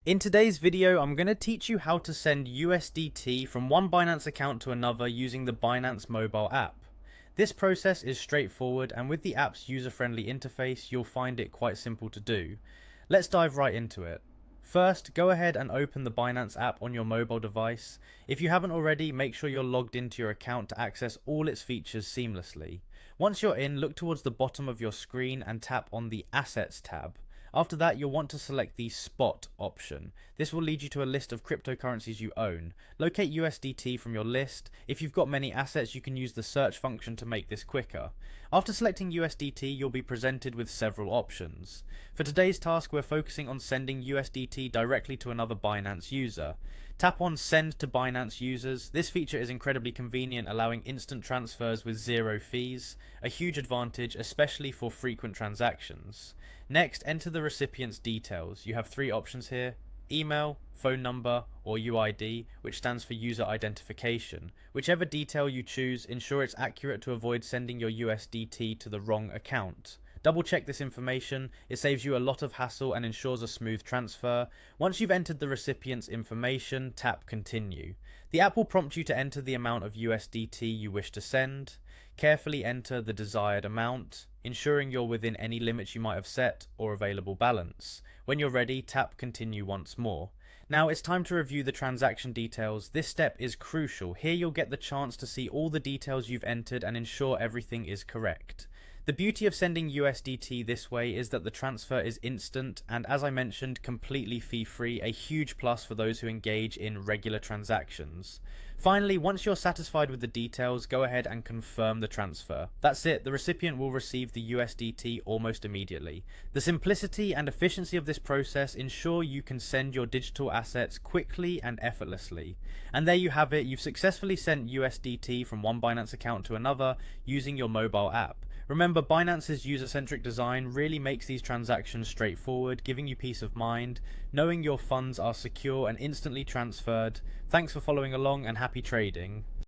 In today's video, I'm going to teach you how to send USDT from one Binance account to another using the Binance mobile app. This process is straightforward, and with the app's user-friendly interface, you'll find it quite simple to do. Let's dive right into it. First, go ahead and open the Binance app on your mobile device. If you haven't already, make sure you're logged into your account to access all its features seamlessly. Once you're in, look towards the bottom of your screen and tap on the Assets tab. After that, you'll want to select the Spot option. This will lead you to a list of cryptocurrencies you own. Locate USDT from your list. If you've got many assets, you can use the search function to make this quicker. After selecting USDT, you'll be presented with several options. For today's task, we're focusing on sending USDT directly to another Binance user. Tap on Send to Binance Users. This feature is incredibly convenient, allowing instant transfers with zero fees, a huge advantage, especially for frequent transactions. Next, enter the recipient's details. You have three options here: email, phone number, or UID, which stands for user identification. Whichever detail you choose, ensure it's accurate to avoid sending your USDT to the wrong account. Double check this information, it saves you a lot of hassle and ensures a smooth transfer. Once you've entered the recipient's information, tap Continue. The app will prompt you to enter the amount of USDT you wish to send. Carefully enter the desired amount, ensuring you're within any limits you might have set or available balance. When you're ready, tap Continue once more. Now it's time to review the transaction details. This step is crucial. Here you'll get the chance to see all the details you've entered and ensure everything is correct. The beauty of sending USDT this way is that the transfer is instant and, as I mentioned, completely fee-free, a huge plus for those who engage in regular transactions. Finally, once you're satisfied with the details, go ahead and confirm the transfer. That's it, the recipient will receive the USDT almost immediately. The simplicity and efficiency of this process ensure you can send your digital assets quickly and effortlessly. And there you have it, you've successfully sent USDT from one Binance account to another using your mobile app. Remember, Binance's user-centric design really makes these transactions straightforward, giving you peace of mind, knowing your funds are secure and instantly transferred. Thanks for following along and happy trading.